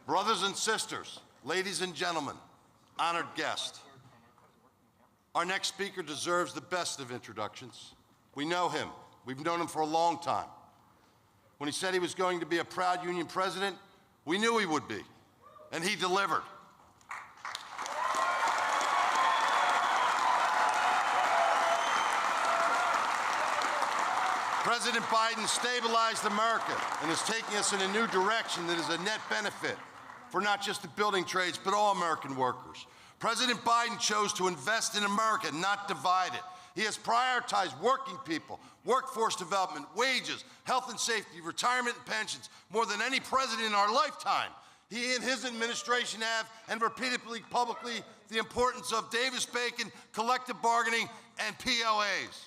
Brothers and sisters, ladies and gentlemen, honored guests, our next speaker deserves the best of introductions. We know him. We've known him for a long time. When he said he was going to be a proud union president, we knew he would be, and he delivered. President Biden stabilized America and is taking us in a new direction that is a net benefit for not just the building trades, but all American workers. President Biden chose to invest in America, not divide it. He has prioritized working people, workforce development, wages, health and safety, retirement and pensions more than any president in our lifetime. He and his administration have, and repeatedly publicly, the importance of Davis-Bacon, collective bargaining, and PLAs.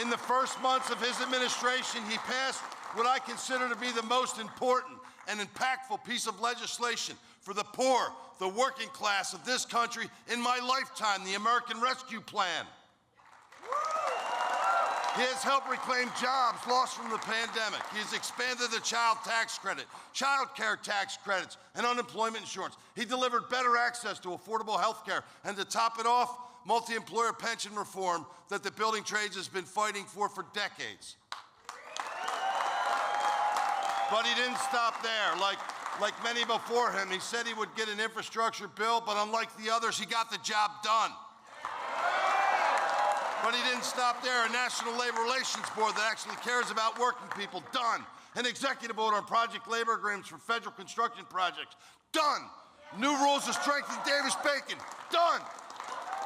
In the first months of his administration, he passed what I consider to be the most important and impactful piece of legislation for the poor, the working class of this country in my lifetime, the American Rescue Plan. He has helped reclaim jobs lost from the pandemic. He has expanded the child tax credit, child care tax credits, and unemployment insurance. He delivered better access to affordable health care, and to top it off, multi-employer pension reform that the building trades has been fighting for decades. But he didn't stop there. Like many before him, he said he would get an infrastructure bill, but unlike the others, he got the job done. But he didn't stop there. A National Labor Relations Board that actually cares about working people, done. An executive order on project labor agreements for federal construction projects, done. New rules to strengthen Davis-Bacon, done.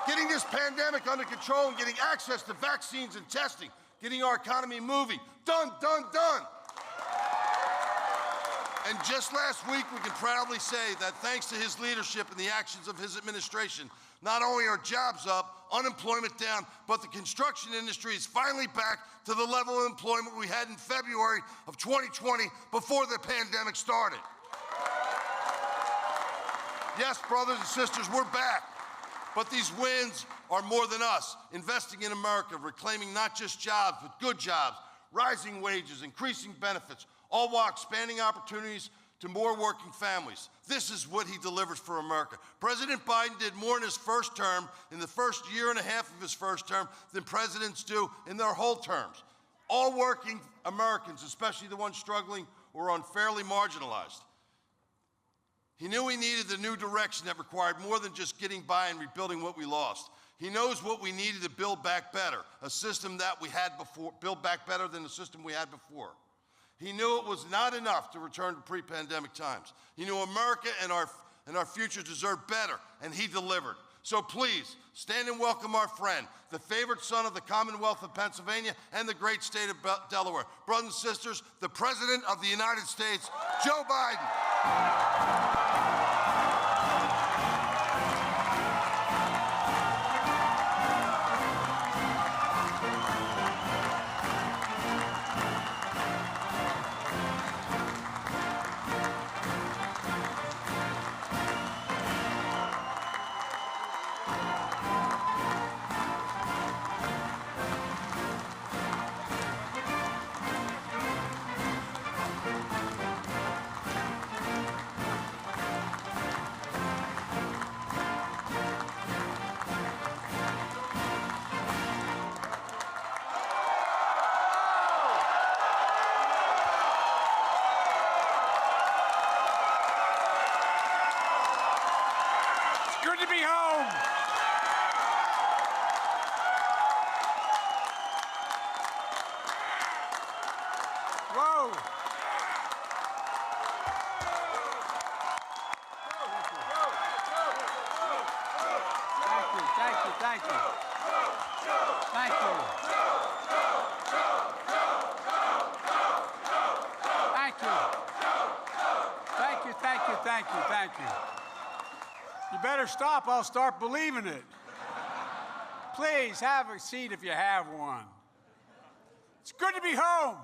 Getting this pandemic under control and getting access to vaccines and testing, getting our economy moving, done, done, done. And just last week, we can proudly say that thanks to his leadership and the actions of his administration, not only are jobs up, unemployment down, but the construction industry is finally back to the level of employment we had in February of 2020 before the pandemic started. Yes, brothers and sisters, we're back. But these wins are more than us. Investing in America, reclaiming not just jobs, but good jobs, rising wages, increasing benefits, all while expanding opportunities to more working families. This is what he delivers for America. President Biden did more in his first term, in the first year and a half of his first term, than presidents do in their whole terms. All working Americans, especially the ones struggling, were unfairly marginalized. He knew he needed a new direction that required more than just getting by and rebuilding what we lost. He knows what we needed to build back better, a system that we had before, build back better than the system we had before. He knew it was not enough to return to pre-pandemic times. He knew America and our future deserved better, and he delivered. So please, stand and welcome our friend, the favorite son of the Commonwealth of Pennsylvania and the great state of Delaware. Brothers and sisters, the President of the United States, Joe Biden. Thank you. You better stop, I'll start believing it. Please have a seat if you have one. It's good to be home.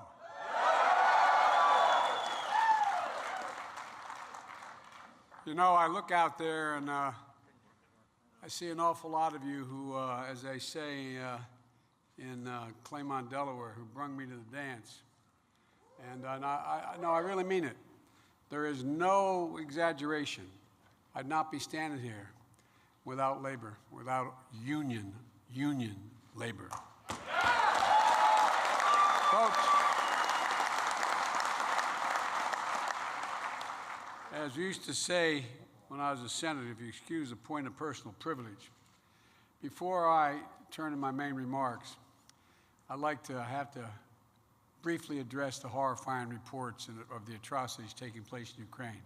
You know, I look out there and I see an awful lot of you who, as they say in Claymont, Delaware, who brung me to the dance. And I really mean it. There is no exaggeration. I'd not be standing here without labor, without union labor. Folks, as we used to say when I was a senator, if you excuse a point of personal privilege, before I turn to my main remarks, I'd like to briefly address the horrifying reports of the atrocities taking place in Ukraine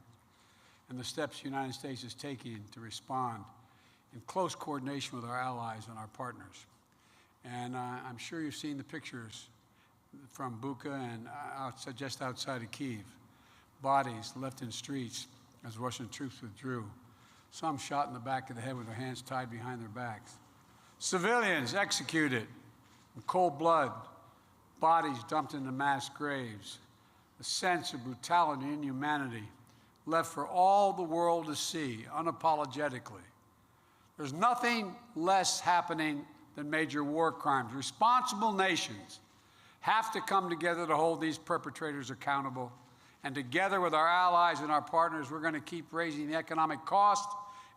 and the steps the United States is taking to respond in close coordination with our allies and our partners. And I'm sure you've seen the pictures from Bucha and just outside of Kyiv. Bodies left in streets as Russian troops withdrew. Some shot in the back of the head with their hands tied behind their backs. Civilians executed in cold blood. Bodies dumped into mass graves. A sense of brutality and inhumanity left for all the world to see unapologetically. There's nothing less happening than major war crimes. Responsible nations have to come together to hold these perpetrators accountable. And together with our allies and our partners, we're going to keep raising the economic cost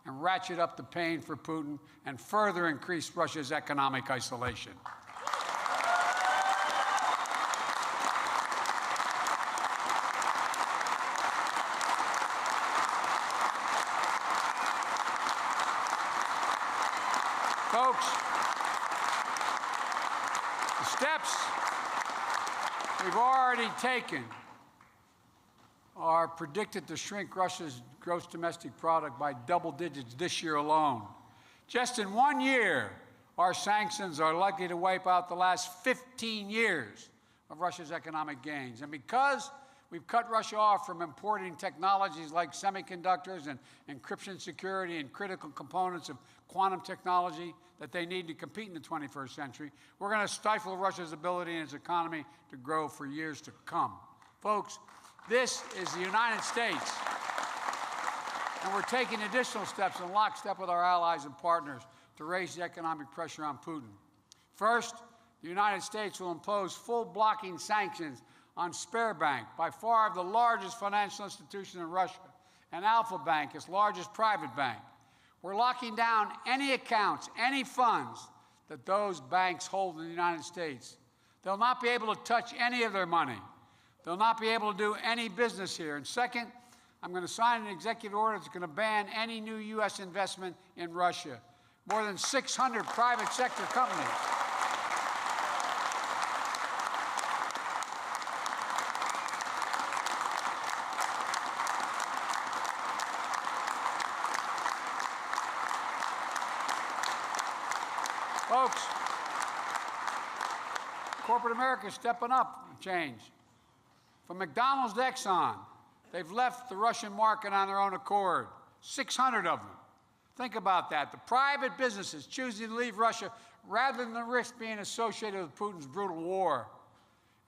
and ratchet up the pain for Putin and further increase Russia's economic isolation. Folks, the steps we've already taken are predicted to shrink Russia's gross domestic product by double digits this year alone. Just in 1 year, our sanctions are likely to wipe out the last 15 years of Russia's economic gains. And because we've cut Russia off from importing technologies like semiconductors and encryption security and critical components of quantum technology that they need to compete in the 21st century, we're going to stifle Russia's ability and its economy to grow for years to come. Folks, this is the United States, and we're taking additional steps in lockstep with our allies and partners to raise the economic pressure on Putin. First, the United States will impose full blocking sanctions on Sberbank, by far the largest financial institution in Russia, and Alpha Bank, its largest private bank. We're locking down any accounts, any funds that those banks hold in the United States. They'll not be able to touch any of their money. They'll not be able to do any business here. And second, I'm going to sign an executive order that's going to ban any new U.S. investment in Russia. More than 600 private sector companies. Folks, corporate America is stepping up and change. From McDonald's to Exxon, they've left the Russian market on their own accord, 600 of them. Think about that. The private businesses choosing to leave Russia rather than risk being associated with Putin's brutal war.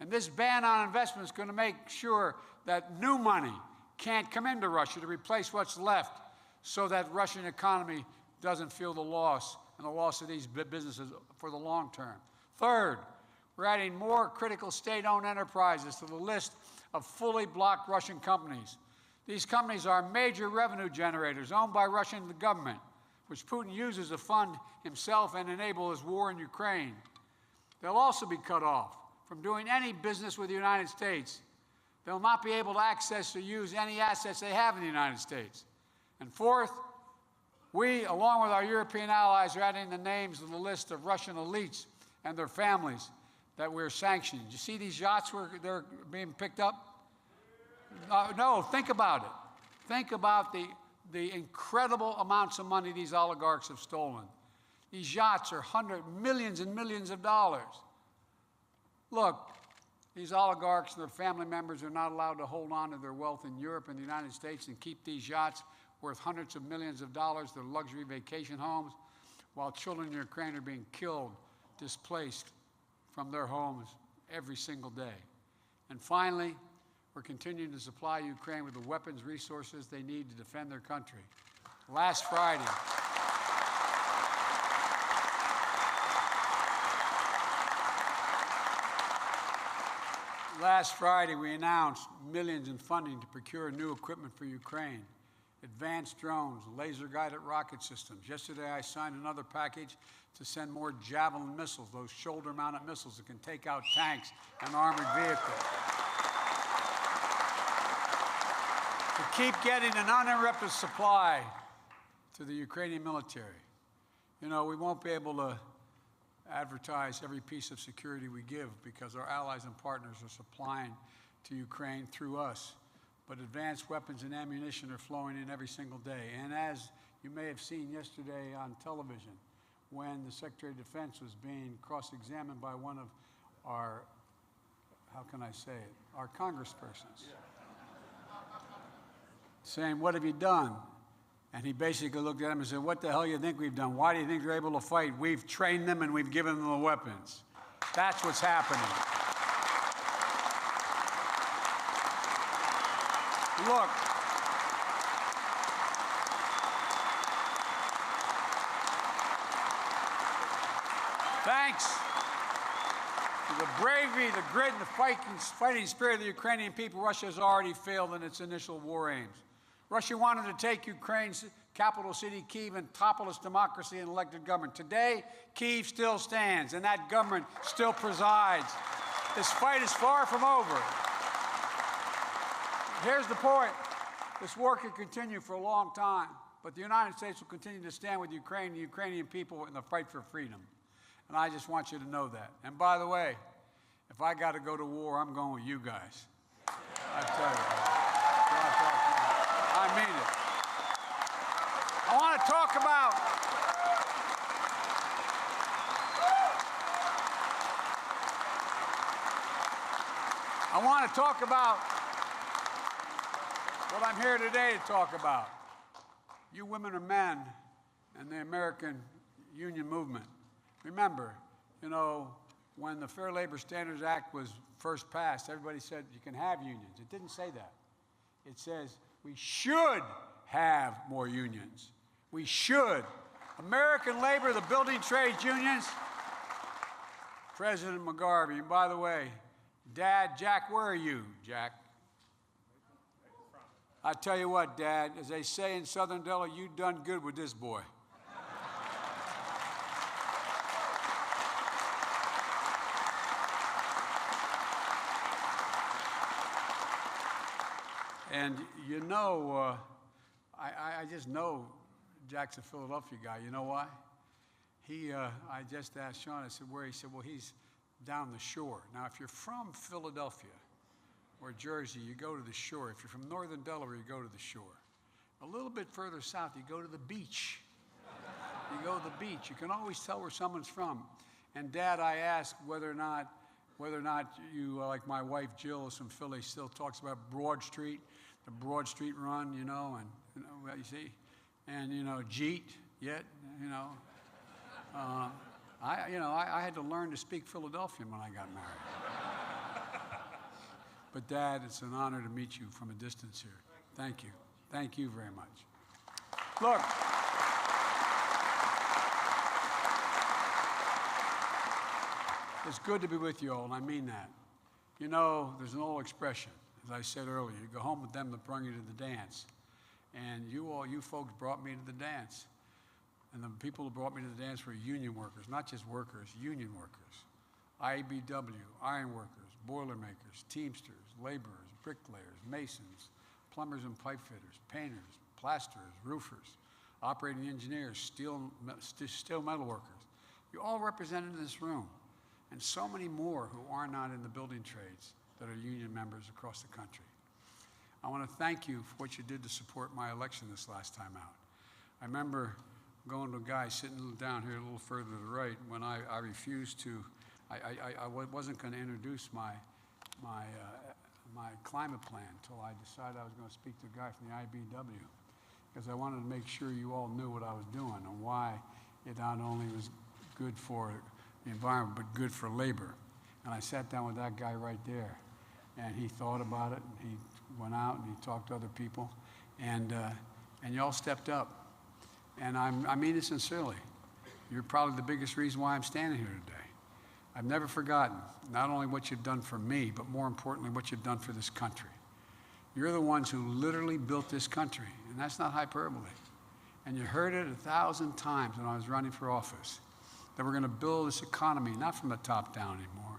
And this ban on investment is going to make sure that new money can't come into Russia to replace what's left so that Russian economy doesn't feel the loss and the loss of these businesses for the long term. Third, we're adding more critical state-owned enterprises to the list of fully blocked Russian companies. These companies are major revenue generators owned by Russian government, which Putin uses to fund himself and enable his war in Ukraine. They'll also be cut off from doing any business with the United States. They'll not be able to access or use any assets they have in the United States. And fourth, we, along with our European allies, are adding the names of the list of Russian elites and their families that we're sanctioning. You see these yachts where they're being picked up? No, think about it. Think about the incredible amounts of money these oligarchs have stolen. These yachts are millions and millions of dollars. Look, these oligarchs and their family members are not allowed to hold on to their wealth in Europe and the United States and keep these yachts worth hundreds of millions of dollars, their luxury vacation homes, while children in Ukraine are being killed, displaced from their homes every single day. And finally, we're continuing to supply Ukraine with the weapons, resources they need to defend their country. Last Friday, Last Friday, we announced millions in funding to procure new equipment for Ukraine. Advanced drones, laser-guided rocket systems. Yesterday, I signed another package to send more Javelin missiles, those shoulder-mounted missiles that can take out tanks and armored vehicles. To keep getting an uninterrupted supply to the Ukrainian military. You know, we won't be able to advertise every piece of security we give because our allies and partners are supplying to Ukraine through us. But advanced weapons and ammunition are flowing in every single day. And as you may have seen yesterday on television, when the Secretary of Defense was being cross-examined by one of our, how can I say it, our congresspersons, saying, "What have you done?" And he basically looked at him and said, "What the hell do you think we've done? Why do you think they're able to fight? We've trained them and we've given them the weapons." That's what's happening. Look, thanks to the bravery, the grit, and the fighting spirit of the Ukrainian people, Russia has already failed in its initial war aims. Russia wanted to take Ukraine's capital city, Kyiv, and topple its democracy and elected government. Today, Kyiv still stands, and that government still presides. This fight is far from over. Here's the point. This war could continue for a long time, but the United States will continue to stand with Ukraine and the Ukrainian people in the fight for freedom. And I just want you to know that. And by the way, if I got to go to war, I'm going with you guys. I tell you. I mean it. I want to talk about what I'm here today to talk about. You women and men and the American union movement. Remember, you know, when the Fair Labor Standards Act was first passed, everybody said you can have unions. It didn't say that. It says we should have more unions. We should. American labor, the building trades unions, President McGarvey. And by the way, Dad, Jack, where are you, Jack? I tell you what, Dad, as they say in Southern Delaware, you done good with this boy. And you know, I just know Jack's a Philadelphia guy. You know why? I just asked Sean, I said, where? He said, well, he's down the shore. Now, if you're from Philadelphia or Jersey, you go to the shore. If you're from northern Delaware, you go to the shore. A little bit further south, you go to the beach. You go to the beach. You can always tell where someone's from. And Dad, I asked whether or not you, like my wife Jill is from Philly, still talks about Broad Street, the Broad Street Run, you know, and you see, and you know, Jeet, yet, you know. I had to learn to speak Philadelphian when I got married. But Dad, it's an honor to meet you from a distance here. Thank you. Thank you very much. Look. It's good to be with you all, and I mean that. You know, there's an old expression, as I said earlier, you go home with them that brought you to the dance. And you folks brought me to the dance. And the people who brought me to the dance were union workers, not just workers, union workers. IBW, iron workers, boilermakers, teamsters, laborers, bricklayers, masons, plumbers and pipe fitters, painters, plasterers, roofers, operating engineers, steel metal workers. You all represented in this room. And so many more who are not in the building trades that are union members across the country. I want to thank you for what you did to support my election this last time out. I remember going to a guy sitting down here a little further to the right when I refused to, I wasn't going to introduce my climate plan until I decided I was going to speak to a guy from the IBW, because I wanted to make sure you all knew what I was doing and why it not only was good for the environment, but good for labor. And I sat down with that guy right there, and he thought about it, and he went out and he talked to other people, and you all stepped up. And I mean it sincerely. You're probably the biggest reason why I'm standing here today. I've never forgotten not only what you've done for me, but more importantly, what you've done for this country. You're the ones who literally built this country, and that's not hyperbole. And you heard it 1,000 times when I was running for office, that we're going to build this economy, not from the top down anymore,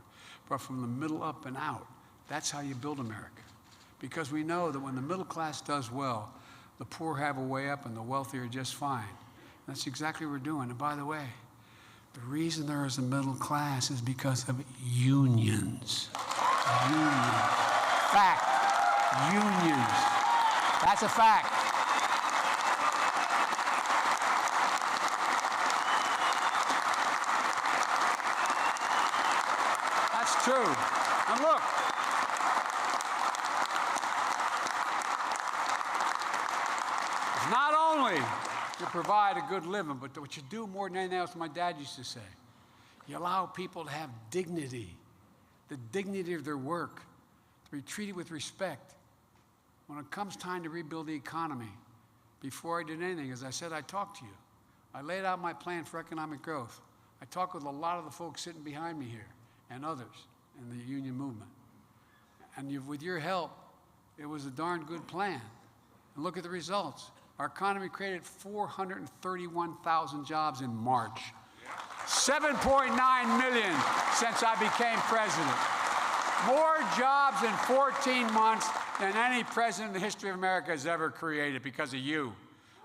but from the middle up and out. That's how you build America. Because we know that when the middle class does well, the poor have a way up and the wealthy are just fine. And that's exactly what we're doing. And by the way, the reason there is a middle class is because of unions. Unions. Fact. Unions. That's a fact. That's true. And look, it's not only to provide a good living, but what you do more than anything else, my dad used to say, you allow people to have dignity, the dignity of their work, to be treated with respect. When it comes time to rebuild the economy, before I did anything, as I said, I talked to you. I laid out my plan for economic growth. I talked with a lot of the folks sitting behind me here and others in the union movement. And with your help, it was a darn good plan. And look at the results. Our economy created 431,000 jobs in March. 7.9 million since I became president. More jobs in 14 months than any president in the history of America has ever created because of you.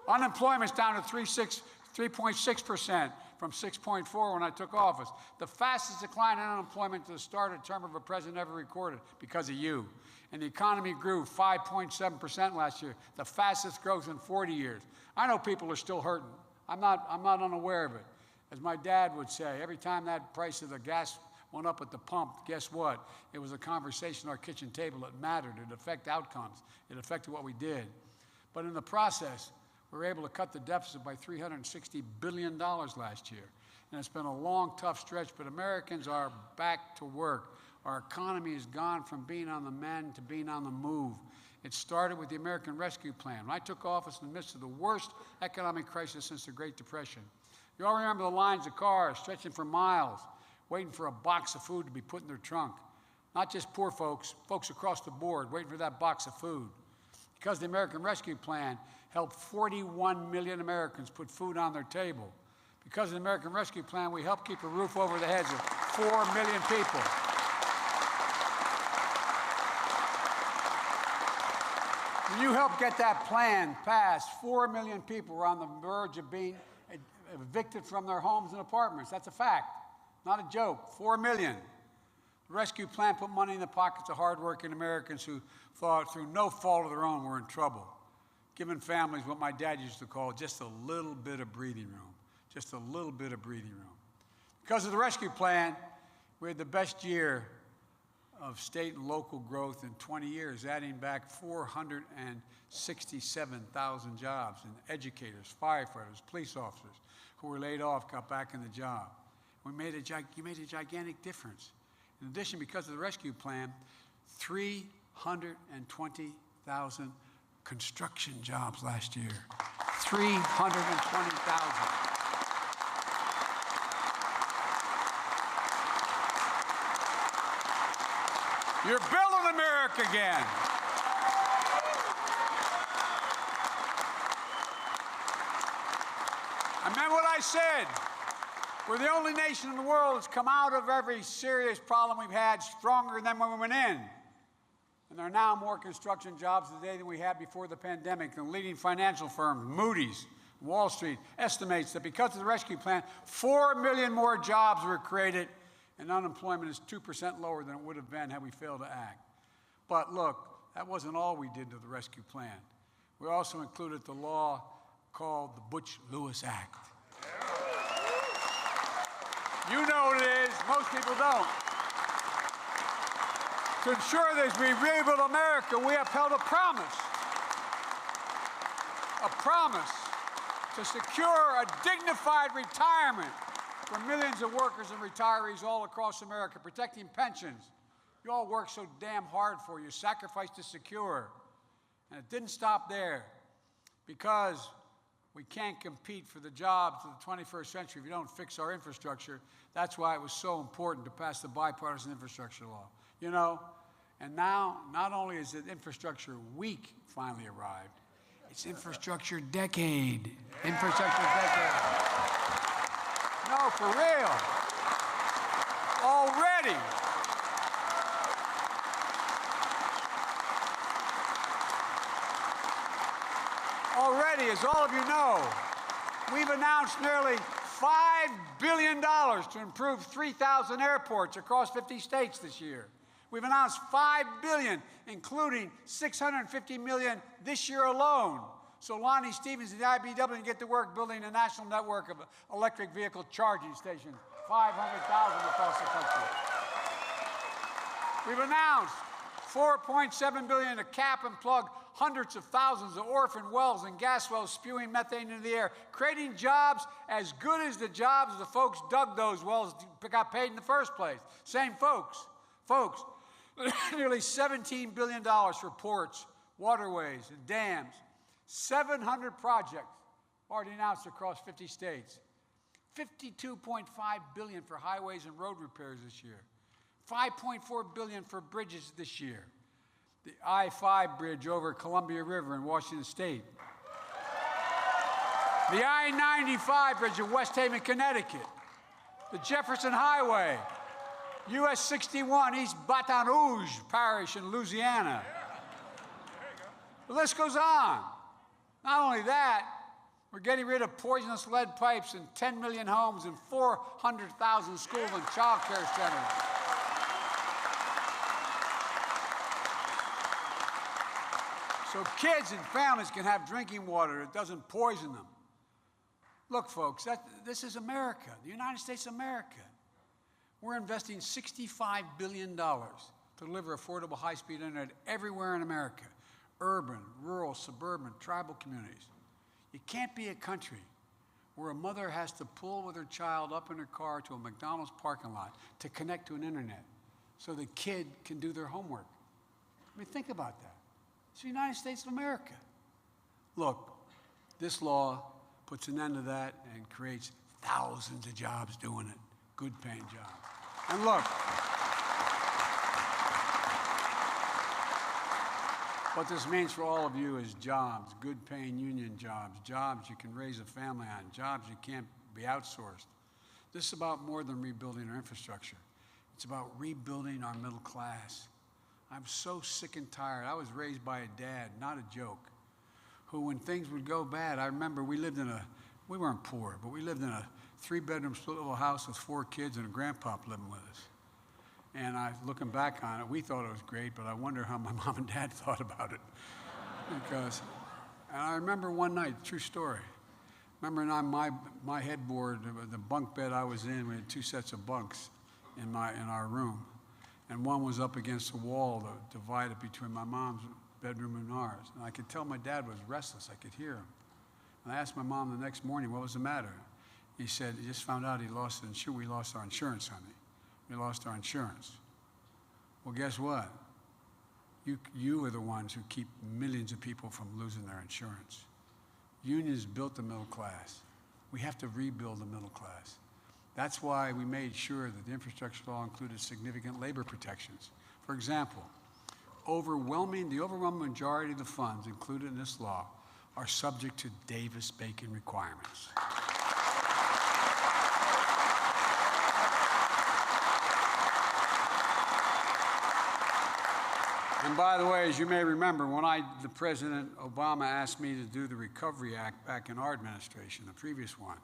Unemployment's down to 3.6% from 6.4 when I took office. The fastest decline in unemployment to the start of the term of a president ever recorded because of you. And the economy grew 5.7% last year, the fastest growth in 40 years. I know people are still hurting. I'm not unaware of it. As my dad would say, every time that price of the gas went up at the pump, guess what? It was a conversation at our kitchen table that mattered. It affected outcomes. It affected what we did. But in the process, we were able to cut the deficit by $360 billion last year. And it's been a long, tough stretch, but Americans are back to work. Our economy has gone from being on the mend to being on the move. It started with the American Rescue Plan. When I took office in the midst of the worst economic crisis since the Great Depression, you all remember the lines of cars stretching for miles, waiting for a box of food to be put in their trunk. Not just poor folks, folks across the board waiting for that box of food. Because the American Rescue Plan helped 41 million Americans put food on their table. Because of the American Rescue Plan, we helped keep a roof over the heads of 4 million people. When you helped get that plan passed, 4 million people were on the verge of being evicted from their homes and apartments. That's a fact, not a joke. 4 million. The rescue plan put money in the pockets of hardworking Americans who thought, through no fault of their own, were in trouble, giving families what my dad used to call just a little bit of breathing room, just a little bit of breathing room. Because of the rescue plan, we had the best year of state and local growth in 20 years, adding back 467,000 jobs, and educators, firefighters, police officers who were laid off got back in the job. You made a gigantic difference. In addition, because of the rescue plan, 320,000 construction jobs last year. 320,000. You're building America again. I meant what I said. We're the only nation in the world that's come out of every serious problem we've had stronger than when we went in. And there are now more construction jobs today than we had before the pandemic. The leading financial firm, Moody's, Wall Street, estimates that because of the rescue plan, 4 million more jobs were created, and unemployment is 2% lower than it would have been had we failed to act. But look, that wasn't all we did to the rescue plan. We also included the law called the Butch-Lewis Act. You know what it is, most people don't. To ensure that as we rebuild America, we upheld a promise to secure a dignified retirement for millions of workers and retirees all across America, protecting pensions. You all worked so damn hard for, you sacrificed to secure. And it didn't stop there, because We can't compete for the jobs of the 21st century if you don't fix our infrastructure. That's why it was so important to pass the bipartisan infrastructure law. You know, and now, not only is it infrastructure week finally arrived, it's infrastructure decade. Infrastructure decade. No, for real. Already. Already, as all of you know, we've announced nearly $5 billion to improve 3,000 airports across 50 states this year. We've announced $5 billion, including $650 million this year alone. So Lonnie Stevens and the IBW can get to work building a national network of electric vehicle charging stations, 500,000 across the country. We've announced $4.7 billion to cap and plug hundreds of thousands of orphan wells and gas wells spewing methane into the air, creating jobs as good as the jobs of the folks dug those wells got paid in the first place. Same folks. Folks, nearly $17 billion for ports, waterways, and dams. 700 projects already announced across 50 states. $52.5 billion for highways and road repairs this year. $5.4 billion for bridges this year. The I-5 bridge over Columbia River in Washington State. The I-95 bridge in West Haven, Connecticut. The Jefferson Highway. US 61 East Baton Rouge Parish in Louisiana. The list goes on. Not only that, we're getting rid of poisonous lead pipes in 10 million homes and 400,000 schools and child care centers. So kids and families can have drinking water that doesn't poison them. Look, folks, this is America, the United States of America. We're investing $65 billion to deliver affordable high-speed internet everywhere in America, urban, rural, suburban, tribal communities. You can't be a country where a mother has to pull with her child up in her car to a McDonald's parking lot to connect to an internet so the kid can do their homework. I mean, think about that. It's the United States of America. Look, this law puts an end to that and creates thousands of jobs doing it, good-paying jobs. And look, what this means for all of you is jobs, good-paying union jobs, jobs you can raise a family on, jobs you can't be outsourced. This is about more than rebuilding our infrastructure. It's about rebuilding our middle class. I'm so sick and tired. I was raised by a dad, not a joke, who when things would go bad, I remember we weren't poor, but we lived in a 3-bedroom split-level house with 4 kids and a grandpa living with us. And looking back on it, we thought it was great, but I wonder how my mom and dad thought about it. And I remember one night, true story. Remember on my headboard, the bunk bed I was in, we had 2 sets of bunks in our room. And one was up against the wall that divided between my mom's bedroom and ours. And I could tell my dad was restless. I could hear him. And I asked my mom the next morning, what was the matter? He said, he just found out we lost our insurance, honey. We lost our insurance. Well, guess what? You are the ones who keep millions of people from losing their insurance. Unions built the middle class. We have to rebuild the middle class. That's why we made sure that the infrastructure law included significant labor protections. For example, the overwhelming majority of the funds included in this law are subject to Davis-Bacon requirements. And by the way, as you may remember, when the President Obama asked me to do the Recovery Act back in our administration, the previous one,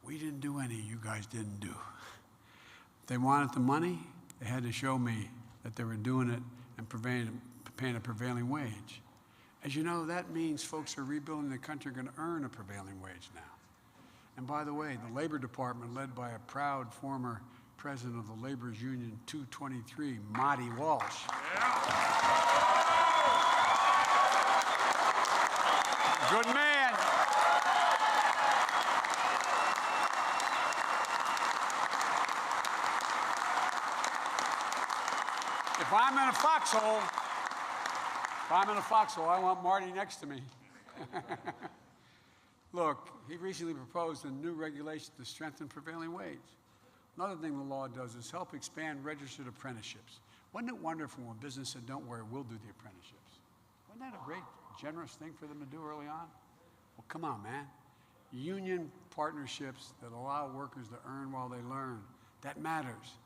we didn't do any you guys didn't do. If they wanted the money, they had to show me that they were doing it and paying a prevailing wage. As you know, that means folks who are rebuilding the country are going to earn a prevailing wage now. And by the way, the Labor Department, led by a proud former president of the Labor's Union 223, Marty Walsh. Yeah. Good man. If I'm in a foxhole, I want Marty next to me. Look, he recently proposed a new regulation to strengthen prevailing wage. Another thing the law does is help expand registered apprenticeships. Wasn't it wonderful when business said, don't worry, we'll do the apprenticeships? Wasn't that a great, generous thing for them to do early on? Well, come on, man. Union partnerships that allow workers to earn while they learn, that matters.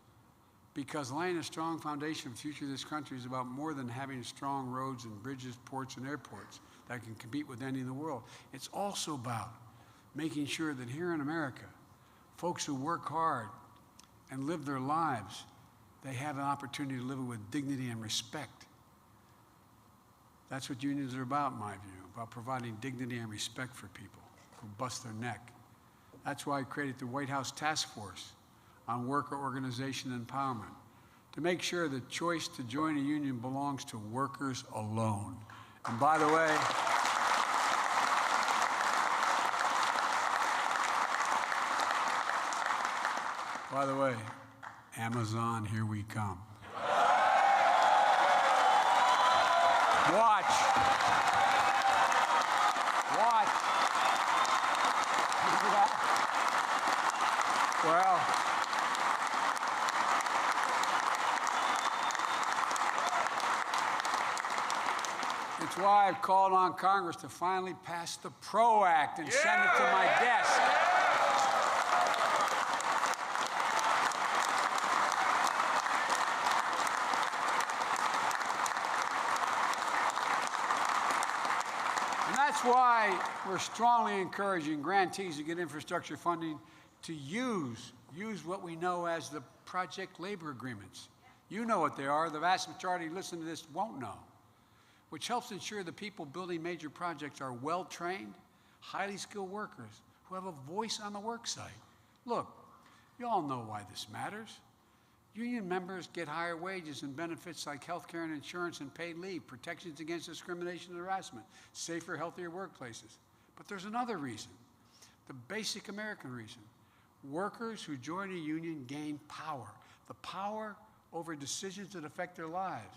Because laying a strong foundation for the future of this country is about more than having strong roads and bridges, ports, and airports that can compete with any in the world. It's also about making sure that here in America, folks who work hard and live their lives, they have an opportunity to live it with dignity and respect. That's what unions are about, in my view, about providing dignity and respect for people who bust their neck. That's why I created the White House Task Force on Worker Organization Empowerment, to make sure the choice to join a union belongs to workers alone. And by the way, Amazon, here we come. Watch. Watch. Remember that? Well, it's why I've called on Congress to finally pass the PRO Act and send it to my desk. That's why we're strongly encouraging grantees to get infrastructure funding to use what we know as the project labor agreements. You know what they are. The vast majority listening to this won't know, which helps ensure the people building major projects are well-trained, highly skilled workers who have a voice on the work site. Look, you all know why this matters. Union members get higher wages and benefits like health care and insurance and paid leave, protections against discrimination and harassment, safer, healthier workplaces. But there's another reason, the basic American reason. Workers who join a union gain power, the power over decisions that affect their lives.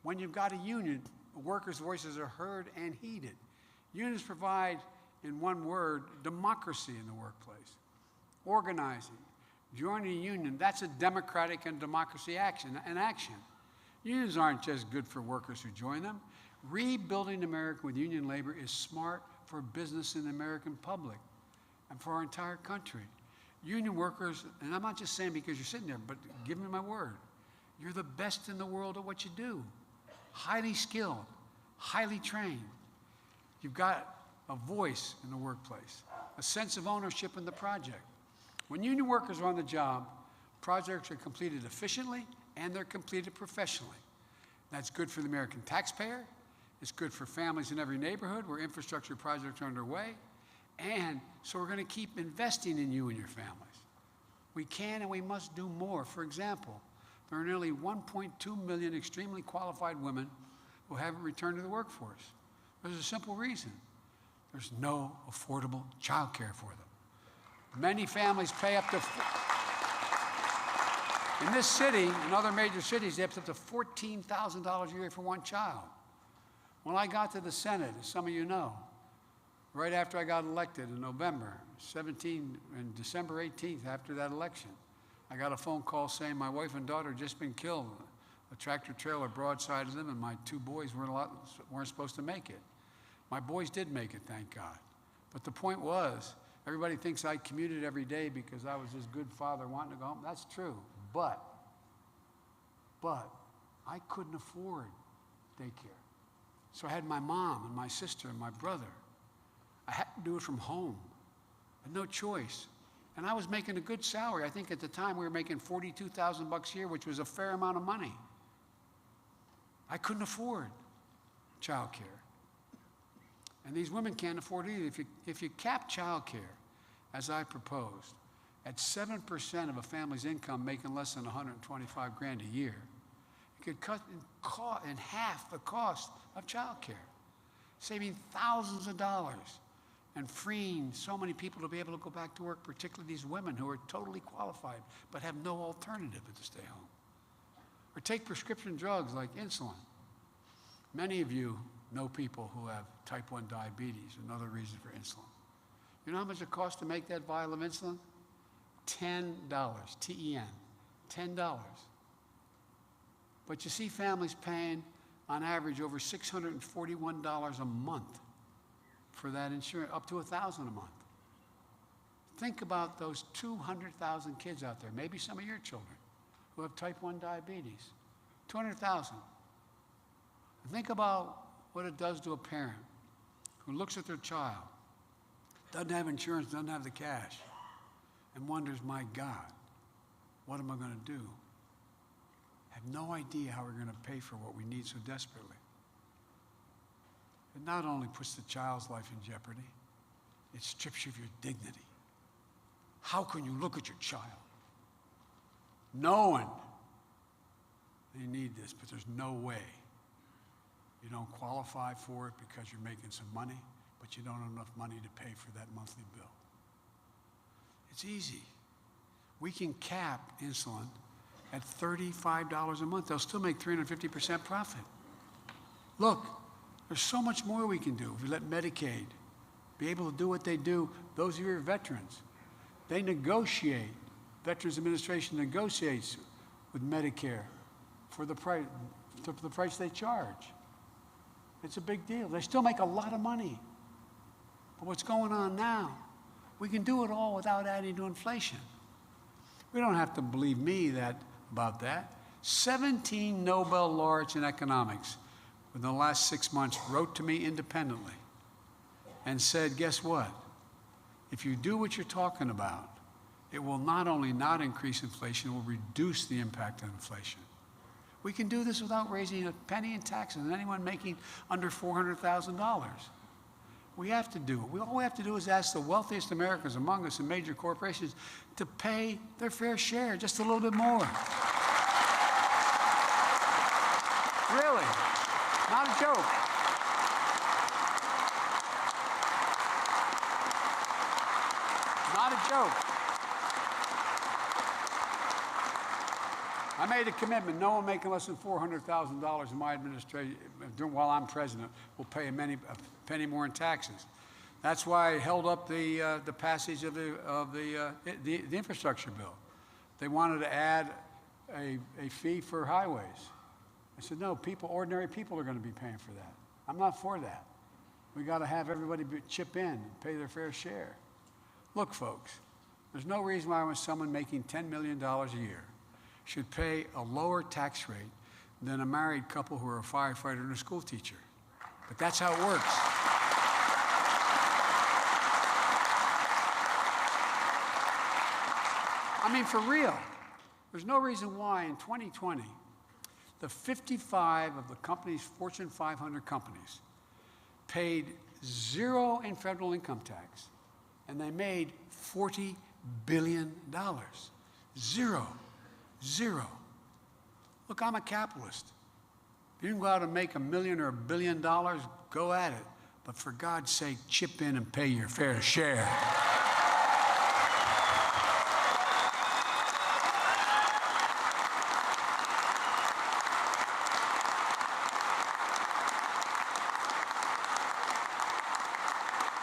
When you've got a union, workers' voices are heard and heeded. Unions provide, in one word, democracy in the workplace. Organizing. Joining a union, that's a democratic and democracy action. Unions aren't just good for workers who join them. Rebuilding America with union labor is smart for business and the American public and for our entire country. Union workers, and I'm not just saying because you're sitting there, but give me my word, you're the best in the world at what you do. Highly skilled, highly trained. You've got a voice in the workplace, a sense of ownership in the project. When union workers are on the job, projects are completed efficiently and they're completed professionally. That's good for the American taxpayer. It's good for families in every neighborhood where infrastructure projects are underway. And so we're going to keep investing in you and your families. We can and we must do more. For example, there are nearly 1.2 million extremely qualified women who haven't returned to the workforce. There's a simple reason. There's no affordable child care for them. Many families pay up to, in this city and other major cities, they pay up to $14,000 a year for one child. When I got to the Senate, as some of you know, right after I got elected in November 17 and December 18th after that election, I got a phone call saying my wife and daughter had just been killed. A tractor trailer broadsided them and my two boys weren't supposed to make it. My boys did make it, thank God. But the point was, everybody thinks I commuted every day because I was this good father wanting to go home. That's true, but I couldn't afford daycare. So I had my mom and my sister and my brother. I had to do it from home. I had no choice. And I was making a good salary. I think at the time we were making $42,000 a year, which was a fair amount of money. I couldn't afford child care. And these women can't afford it either. If you cap child care, as I proposed, at 7% of a family's income making less than $125 grand a year, it could cut in half the cost of child care, saving thousands of dollars and freeing so many people to be able to go back to work, particularly these women who are totally qualified but have no alternative but to stay home. Or take prescription drugs like insulin. Many of you know people who have type 1 diabetes, another reason for insulin. You know how much it costs to make that vial of insulin? $10, T-E-N, $10. But you see families paying, on average, over $641 a month for that insurance, up to $1,000 a month. Think about those 200,000 kids out there, maybe some of your children, who have type 1 diabetes. 200,000. Think about what it does to a parent who looks at their child, doesn't have insurance, doesn't have the cash, and wonders, my God, what am I going to do? Have no idea how we're going to pay for what we need so desperately. It not only puts the child's life in jeopardy, it strips you of your dignity. How can you look at your child knowing they need this, but there's no way? You don't qualify for it because you're making some money, but you don't have enough money to pay for that monthly bill. It's easy. We can cap insulin at $35 a month. They'll still make 350% profit. Look, there's so much more we can do if we let Medicaid be able to do what they do. Those of you who are veterans, they negotiate. Veterans Administration negotiates with Medicare for the price they charge. It's a big deal. They still make a lot of money. But what's going on now, we can do it all without adding to inflation. We don't have to believe me about that. 17 Nobel laureates in economics within the last 6 months wrote to me independently and said, guess what? If you do what you're talking about, it will not only not increase inflation, it will reduce the impact of inflation. We can do this without raising a penny in taxes on anyone making under $400,000. We have to do it. All we have to do is ask the wealthiest Americans among us in major corporations to pay their fair share, just a little bit more. Really, not a joke. Not a joke. I made a commitment. No one making less than $400,000 in my administration, while I'm president, will pay a penny more in taxes. That's why I held up the passage of the infrastructure bill. They wanted to add a fee for highways. I said, no, ordinary people are going to be paying for that. I'm not for that. We got to have everybody chip in and pay their fair share. Look, folks, there's no reason why when someone making $10 million a year should pay a lower tax rate than a married couple who are a firefighter and a school teacher. But that's how it works. I mean, for real, there's no reason why in 2020, the 55 of the companies, Fortune 500 companies, paid zero in federal income tax, and they made $40 billion. Zero. Zero. Look, I'm a capitalist. If you can go out and make $1 million or $1 billion, go at it. But for God's sake, chip in and pay your fair share.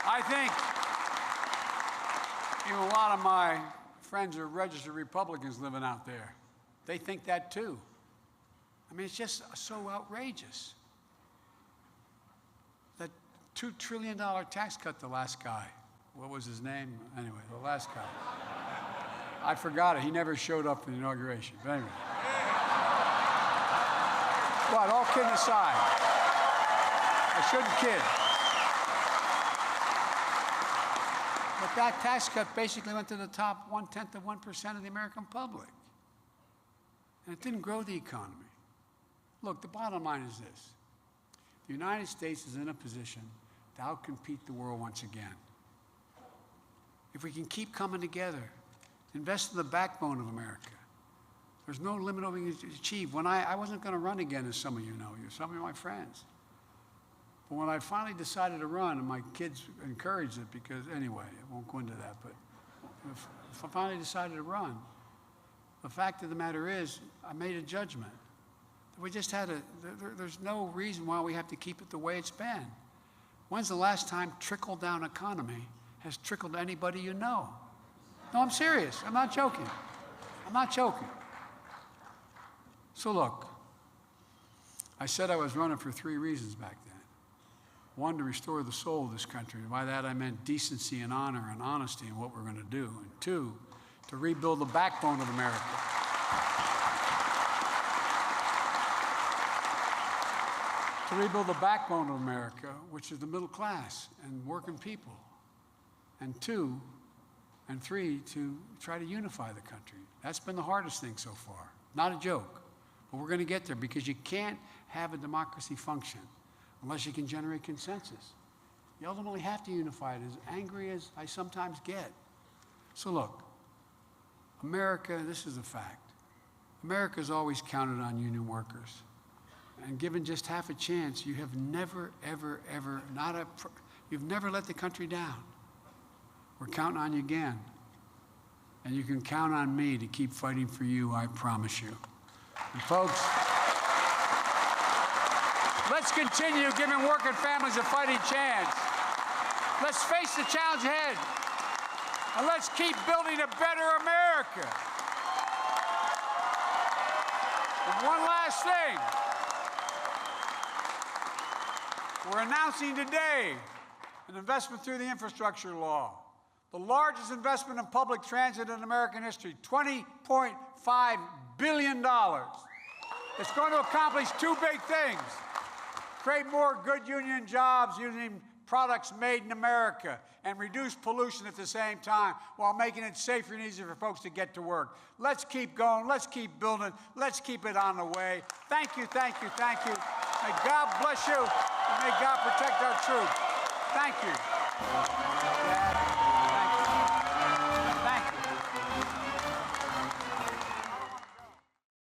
I think a lot of my friends are registered Republicans living out there. They think that too. I mean, it's just so outrageous. That $2 trillion tax cut, the last guy, what was his name? Anyway, the last guy. I forgot it. He never showed up for the inauguration. But anyway. But all kidding aside, I shouldn't kid. But that tax cut basically went to the top 0.1% of the American public. And it didn't grow the economy. Look, the bottom line is this. The United States is in a position to outcompete the world once again. If we can keep coming together, invest in the backbone of America, there's no limit what we can achieve. When I wasn't going to run again, as some of you know, some of you are my friends. But when I finally decided to run, and my kids encouraged it because, anyway, I won't go into that, but if I finally decided to run, the fact of the matter is, I made a judgment. We just had there's no reason why we have to keep it the way it's been. When's the last time trickle-down economy has trickled to anybody you know. No, I'm serious. I'm not joking. I'm not joking. So look, I said I was running for 3 reasons back then. 1, to restore the soul of this country. And by that I meant decency and honor and honesty in what we're going to do. And 2, to rebuild the backbone of America. To rebuild the backbone of America, which is the middle class and working people. And 2 and 3, to try to unify the country. That's been the hardest thing so far. Not a joke. But we're going to get there, because you can't have a democracy function unless you can generate consensus. You ultimately have to unify it, as angry as I sometimes get. So look, America, this is a fact. America's always counted on union workers. And given just half a chance, you have never, ever, ever, you've never let the country down. We're counting on you again. And you can count on me to keep fighting for you, I promise you. And folks, let's continue giving working families a fighting chance. Let's face the challenge ahead. And let's keep building a better America. And one last thing. We're announcing today an investment through the infrastructure law. The largest investment in public transit in American history, $20.5 billion. It's going to accomplish 2 big things. Create more good union jobs using products made in America and reduce pollution at the same time while making it safer and easier for folks to get to work. Let's keep going. Let's keep building. Let's keep it on the way. Thank you, thank you, thank you. May God bless you, and may God protect our troops. Thank you.